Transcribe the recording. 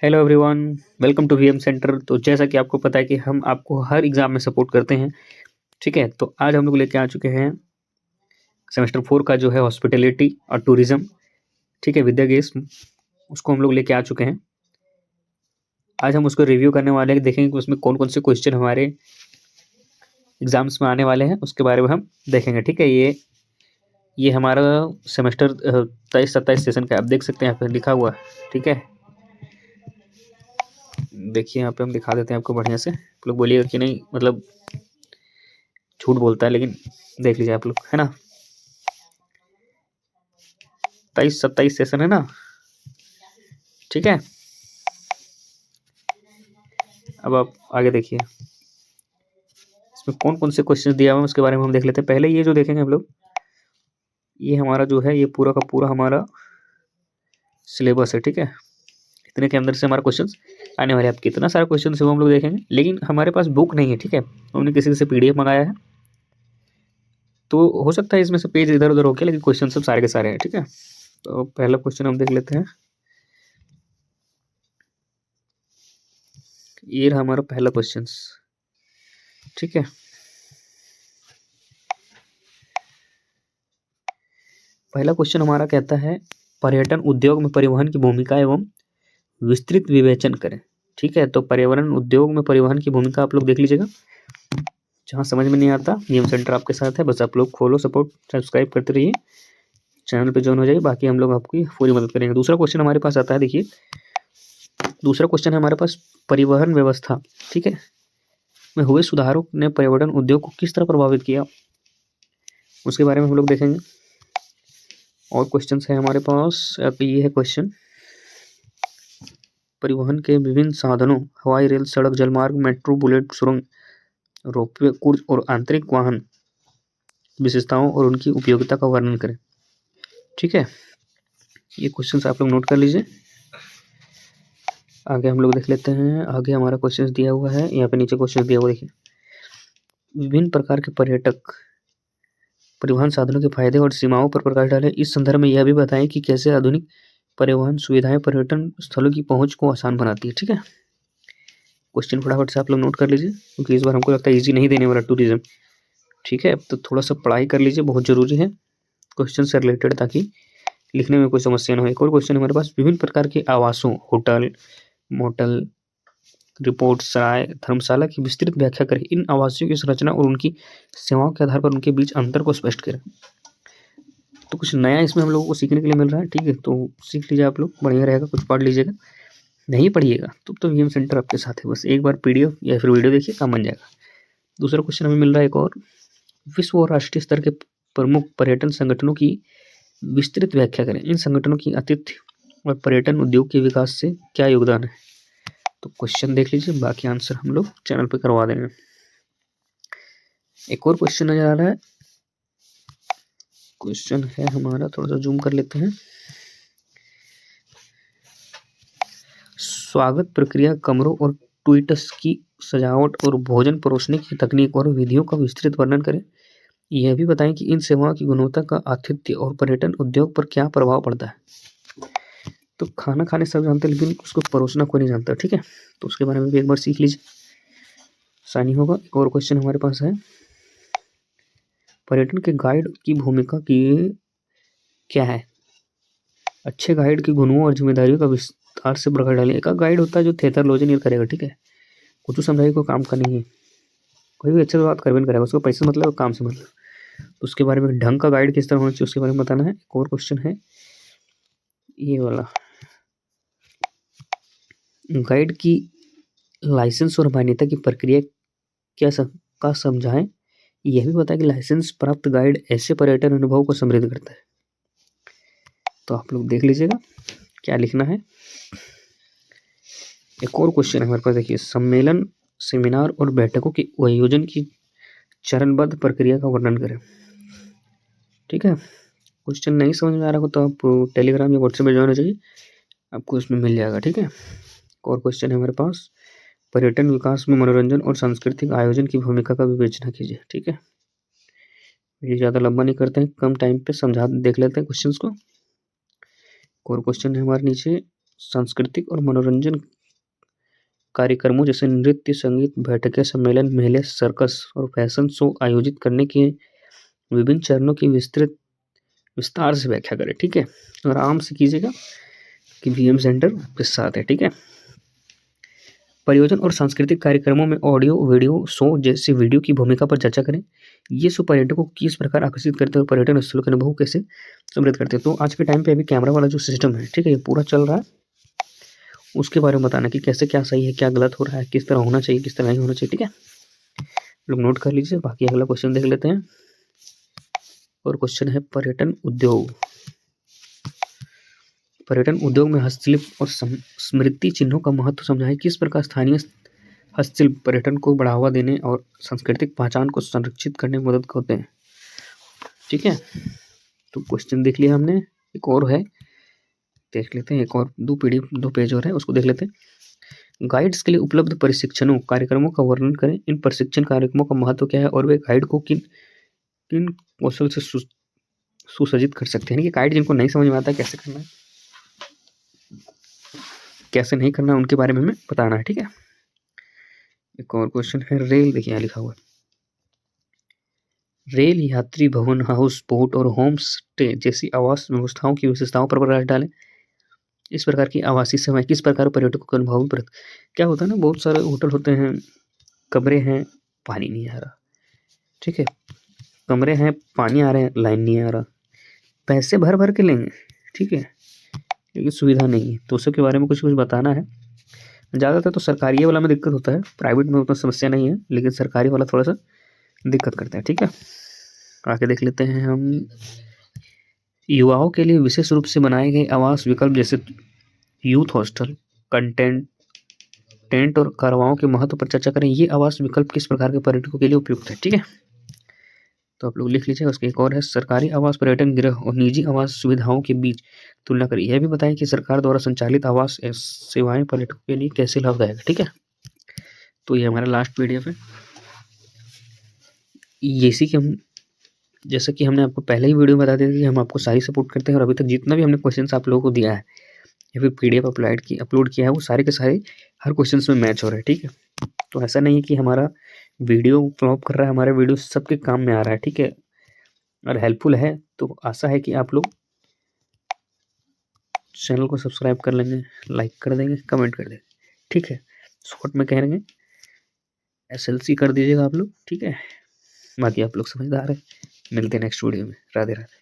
Hello everyone, welcome to VM centre. तो जैसा कि आपको पता है कि हम आपको हर एग्जाम में सपोर्ट करते हैं। ठीक है, तो आज हम लोग लेके आ चुके हैं सेमेस्टर 4 का जो है हॉस्पिटैलिटी और टूरिज्म। ठीक है, विद्या गेस उसको हम लोग लेके आ चुके हैं। आज हम उसको रिव्यू करने वाले हैं, देखेंगे कि उसमें कौन कौन से क्वेश्चन हमारे एग्जाम्स में आने वाले हैं, उसके बारे में हम देखेंगे। ठीक है, ये हमारा सेमेस्टर 23-27 सेशन का आप देख सकते हैं, यहाँ पे लिखा हुआ है। ठीक है, देखिए यहाँ पे हम दिखा देते हैं आपको बढ़िया से। आप लोग बोलिएगा कि नहीं, मतलब झूठ बोलता है, लेकिन देख लीजिए आप लोग, है ना। 23-27 सेशन है ना। ठीक है, अब आप आगे देखिए इसमें कौन कौन से क्वेश्चन दिया हुआ है उसके बारे में हम देख लेते हैं। पहले ये जो देखेंगे हम लोग, ये हमारा जो है ये पूरा का पूरा हमारा सिलेबस है। ठीक है, इतने के अंदर से हमारा क्वेश्चंस आने वाले हैं। अब कितना सारा क्वेश्चन है वो हम लोग देखेंगे, लेकिन हमारे पास बुक नहीं है। ठीक है, हमने किसी से पीडीएफ मंगाया है, तो हो सकता है इसमें से पेज इधर उधर हो गया, लेकिन क्वेश्चन सब सारे के सारे हैं। ठीक है, तो पहला क्वेश्चन हम देख लेते हैं। ये रहा हमारा पहला क्वेश्चन। ठीक है, पहला क्वेश्चन हमारा कहता है पर्यटन उद्योग में परिवहन की भूमिका एवं विस्तृत विवेचन करें। ठीक है, तो पर्यावरण उद्योग में परिवहन की भूमिका आप लोग देख लीजिएगा। जहाँ समझ में नहीं आता वीएम सेंटर आपके साथ है, बस आप लोग फॉलो सपोर्ट सब्सक्राइब करते रहिए, चैनल पे ज्वाइन हो जाइए, बाकी हम लोग आपकी पूरी मदद करेंगे। दूसरा क्वेश्चन हमारे पास आता है, देखिए दूसरा क्वेश्चन है हमारे पास परिवहन व्यवस्था। ठीक है, में हुए सुधारों ने पर्यावरण उद्योग को किस तरह प्रभावित किया, उसके बारे में हम लोग देखेंगे। और क्वेश्चन है हमारे पास, ये है क्वेश्चन, परिवहन के विभिन्न साधनों हवाई, रेल, सड़क, जलमार्ग, मेट्रो, बुलेट, सुरंग, रोपवे, कुर्ज और आंतरिक वाहन विशेषताओं और उनकी उपयोगिता का वर्णन करें। ठीक है, ये क्वेश्चंस आप लोग नोट कर लीजिए। आगे हम लोग देख लेते हैं। आगे हमारा क्वेश्चन दिया हुआ है, यहाँ पे नीचे क्वेश्चन दिया हुआ देखिए, विभिन्न प्रकार के पर्यटक परिवहन साधनों के फायदे और सीमाओं पर प्रकाश डालें। इस संदर्भ में यह भी बताएं कि कैसे आधुनिक परिवहन सुविधाएं पर्यटन स्थलों की पहुंच को आसान बनाती है। ठीक है, क्वेश्चन फटाफट से आप लोग नोट कर लीजिए, क्योंकि इस बार हमको लगता है इजी नहीं देने वाला टूरिज्म। ठीक है, तो थोड़ा सा पढ़ाई कर लीजिए, बहुत जरूरी है क्वेश्चन से रिलेटेड, ताकि लिखने में कोई समस्या ना हो। एक और क्वेश्चन हमारे पास, विभिन्न प्रकार के आवासों, होटल, मोटल, रिपोर्ट, सराय, धर्मशाला की विस्तृत व्याख्या करें। इन आवासों की संरचना और उनकी सेवाओं के आधार पर उनके बीच अंतर को स्पष्ट करें। तो कुछ नया इसमें हम लोगों को सीखने के लिए मिल रहा है। ठीक है, तो सीख लीजिए आप लोग, बढ़िया रहेगा। कुछ पढ़ लीजिएगा, नहीं पढ़िएगा तो वीएम सेंटर आपके साथ है, बस एक बार पीडीएफ या फिर वीडियो देखिए, काम बन जाएगा। दूसरा क्वेश्चन हमें मिल रहा है एक और, विश्व और राष्ट्रीय स्तर के प्रमुख पर्यटन संगठनों की विस्तृत व्याख्या करें। इन संगठनों की आतिथ्य और पर्यटन उद्योग के विकास से क्या योगदान है। तो क्वेश्चन देख लीजिए, बाकी आंसर हम लोग चैनल पे करवा देंगे। एक और क्वेश्चन नजर आ रहा है, क्वेश्चन है हमारा, थोड़ा सा जूम कर लेते हैं। स्वागत प्रक्रिया, कमरों और ट्वीट्स की सजावट और भोजन परोसने की तकनीक और विधियों का विस्तृत वर्णन करें। यह भी बताएं कि इन सेवाओं की गुणवत्ता का आतिथ्य और पर्यटन उद्योग पर क्या प्रभाव पड़ता है। तो खाना खाने सब जानते हैं, लेकिन उसको परोसना कोई नहीं जानता। ठीक है, तो उसके बारे में भी एक बार सीख लीजिए, आसानी होगा। एक और क्वेश्चन हमारे पास है, पर्यटन के गाइड की भूमिका की क्या है। अच्छे गाइड के गुणों और जिम्मेदारियों का विस्तार से प्रकट डालें। एक गाइड होता है जो थेतर लोजन करेगा। ठीक है, कुछ तो समझाइए, कोई काम का नहीं है, कोई भी अच्छे से बात करबे नहीं करेगा, उसको पैसे मतलब काम से मतलब। तो उसके बारे में ढंग का गाइड किस तरह होना चाहिए उसके बारे में बताना है। एक और क्वेश्चन है ये वाला, गाइड की लाइसेंस और मान्यता की प्रक्रिया क्या का समझाएं। यह भी बताएं कि लाइसेंस प्राप्त गाइड ऐसे पर्यटन अनुभव को समृद्ध करता है। तो आप लोग देख लीजिएगा क्या लिखना है। एक और क्वेश्चन है हमारे पास, देखिए, सम्मेलन, सेमिनार और बैठकों के आयोजन की चरणबद्ध प्रक्रिया का वर्णन करें। ठीक है, क्वेश्चन नहीं समझ में आ रहा हो तो आप टेलीग्राम या व्हाट्सएप में ज्वाइन हो जाइए, आपको इसमें मिल जाएगा। ठीक है, एक और क्वेश्चन है हमारे पास, पर्यटन विकास में मनोरंजन और सांस्कृतिक आयोजन की भूमिका का विवेचना कीजिए। ठीक है, ये ज़्यादा लंबा नहीं करते हैं, कम टाइम पे समझा देख लेते हैं क्वेश्चंस को। और क्वेश्चन है हमारे नीचे, सांस्कृतिक और मनोरंजन कार्यक्रमों जैसे नृत्य, संगीत, बैठकें, सम्मेलन, मेले, सर्कस और फैशन शो आयोजित करने के विभिन्न चरणों की विस्तार से व्याख्या करें। ठीक है, और आराम से कीजिएगा कि वीएम सेंटर आपके साथ है। ठीक है, परियोजना और सांस्कृतिक कार्यक्रमों में ऑडियो वीडियो शो जैसे वीडियो की भूमिका पर चर्चा करें। ये शो पर्यटकों को किस प्रकार आकर्षित करते हैं और पर्यटन स्थलों के अनुभव कैसे समृद्ध करते हैं। तो आज के टाइम पे अभी कैमरा वाला जो सिस्टम है, ठीक है, ये पूरा चल रहा है, उसके बारे में बताना कि कैसे क्या सही है, क्या गलत हो रहा है, किस तरह होना चाहिए, किस तरह नहीं होना चाहिए। ठीक है, लोग नोट कर लीजिए। बाकी अगला क्वेश्चन देख लेते हैं, और क्वेश्चन है पर्यटन उद्योग। पर्यटन उद्योग में हस्तशिल्प और स्मृति चिन्हों का महत्व समझाएं। किस प्रकार स्थानीय हस्तशिल्प पर्यटन को बढ़ावा देने और सांस्कृतिक पहचान को संरक्षित करने में मदद करते हैं। ठीक है, तो क्वेश्चन देख लिया हमने। एक और है, देख लेते हैं, एक और दो पेज और है, उसको देख लेते हैं। गाइड्स के लिए उपलब्ध प्रशिक्षणों कार्यक्रमों का वर्णन करें। इन प्रशिक्षण कार्यक्रमों का महत्व क्या है और वे गाइड को किन किन कौशल से सुसज्जित कर सकते हैं। कि गाइड जिनको नहीं समझ में आता है कैसे करना है, कैसे नहीं करना, उनके बारे में हमें बताना है। ठीक है, एक और क्वेश्चन है रेल। देखिए यहाँ लिखा हुआ है, रेल यात्री भवन, हाउस बोट और होम स्टे जैसी आवास व्यवस्थाओं की विशेषताओं पर प्रकाश डालें। इस प्रकार की आवासीय सेवाएं किस प्रकार पर्यटकों को अनुभव पर। क्या होता है ना, बहुत सारे होटल होते हैं, कमरे हैं, पानी नहीं आ रहा। ठीक है, कमरे हैं, पानी आ रहे हैं, लाइन नहीं आ रहा, पैसे भर भर के लेंगे। ठीक है, क्योंकि सुविधा नहीं है। तो उसके बारे में कुछ बताना है। ज़्यादातर तो सरकारी वाला में दिक्कत होता है, प्राइवेट में उतना समस्या नहीं है, लेकिन सरकारी वाला थोड़ा सा दिक्कत करता है। ठीक है, आगे देख लेते हैं हम। युवाओं के लिए विशेष रूप से बनाए गए आवास विकल्प जैसे यूथ हॉस्टल, कंटेंट टेंट और कारवाओं के महत्व पर चर्चा करें। ये आवास विकल्प किस प्रकार के पर्यटकों के लिए उपयुक्त है। ठीक है, तो आप लोग लिख लीजिएगा। उसके एक और है, सरकारी आवास, पर्यटन गृह और निजी आवास सुविधाओं के बीच तुलना करें। यह भी बताएं कि सरकार द्वारा संचालित आवास सेवाएं पर्यटकों के लिए कैसे लाभदायक है। ठीक है, तो ये हमारा लास्ट पीडीएफ है। इसी के हम, जैसा कि हमने आपको पहले ही वीडियो में बता दिया कि हम आपको सारी सपोर्ट करते हैं, और अभी तक जितना भी हमने क्वेश्चन आप लोगों को दिया है या फिर पीडीएफ अपलोड किया है, वो सारे के सारे हर क्वेश्चन में मैच हो रहे हैं। ठीक है, तो ऐसा नहीं है कि हमारा वीडियो फ्लॉप कर रहा है, हमारा वीडियो सबके काम में आ रहा है। ठीक है, और हेल्पफुल है, तो आशा है कि आप लोग चैनल को सब्सक्राइब कर लेंगे, लाइक कर देंगे, कमेंट कर देंगे। ठीक है, शॉर्ट में कह रहे SLC कर दीजिएगा आप लोग। ठीक है, बाकी आप लोग समझदार है। मिलते हैं नेक्स्ट वीडियो में। राधे राधे।